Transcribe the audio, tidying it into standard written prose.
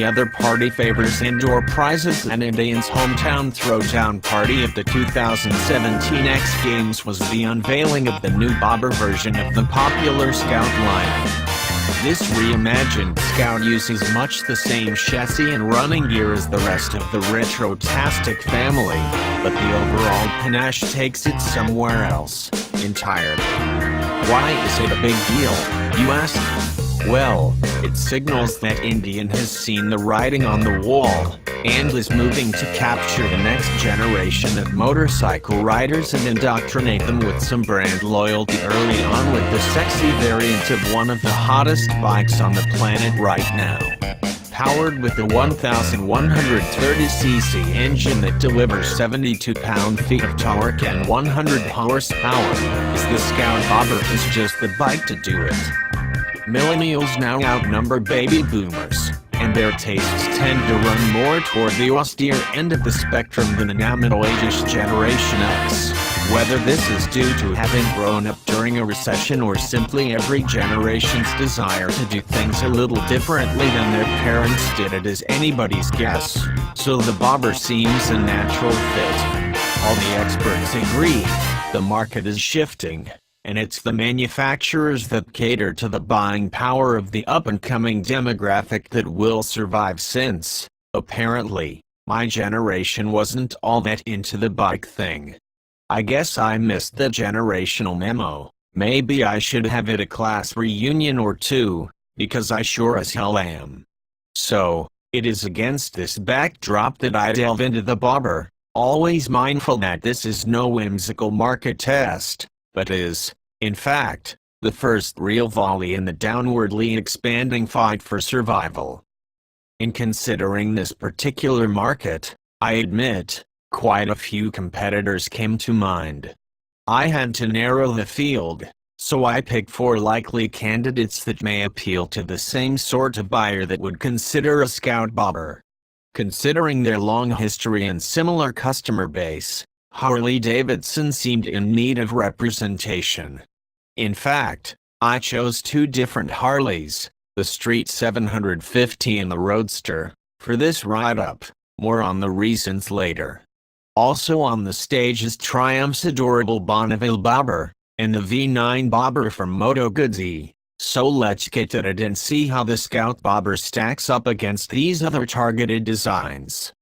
the other party favors indoor prizes, and Indian's hometown throwdown party of the 2017 X Games was the unveiling of the new bobber version of the popular Scout lineup. This reimagined Scout uses much the same chassis and running gear as the rest of the Retrotastic family, but the overall panache takes it somewhere else entirely. Why is it a big deal, you ask? Well, it signals that Indian has seen the writing on the wall, and is moving to capture the next generation of motorcycle riders and indoctrinate them with some brand loyalty early on with the sexy variant of one of the hottest bikes on the planet right now. Powered with a 1,130cc engine that delivers 72 pound-feet of torque and 100 horsepower, is the Scout Bobber is just the bike to do it. Millennials now outnumber baby boomers, and their tastes tend to run more toward the austere end of the spectrum than a now middle-aged Generation X. Whether this is due to having grown up during a recession or simply every generation's desire to do things a little differently than their parents did it is anybody's guess, so the bobber seems a natural fit. All the experts agree, the market is shifting, and it's the manufacturers that cater to the buying power of the up-and-coming demographic that will survive since, apparently, my generation wasn't all that into the bike thing. I guess I missed the generational memo. Maybe I should have at a class reunion or two, because I sure as hell am. So, it is against this backdrop that I delve into the bobber, always mindful that this is no whimsical market test, but is, in fact, the first real volley in the downwardly expanding fight for survival. In considering this particular market, I admit, quite a few competitors came to mind. I had to narrow the field, so I picked 4 likely candidates that may appeal to the same sort of buyer that would consider a Scout Bobber. Considering their long history and similar customer base, Harley-Davidson seemed in need of representation. In fact, I chose 2 different Harleys, the Street 750 and the Roadster, for this write-up. More on the reasons later. Also on the stage is Triumph's adorable Bonneville Bobber, and the V9 Bobber from Moto Guzzi. So let's get at it and see how the Scout Bobber stacks up against these other targeted designs.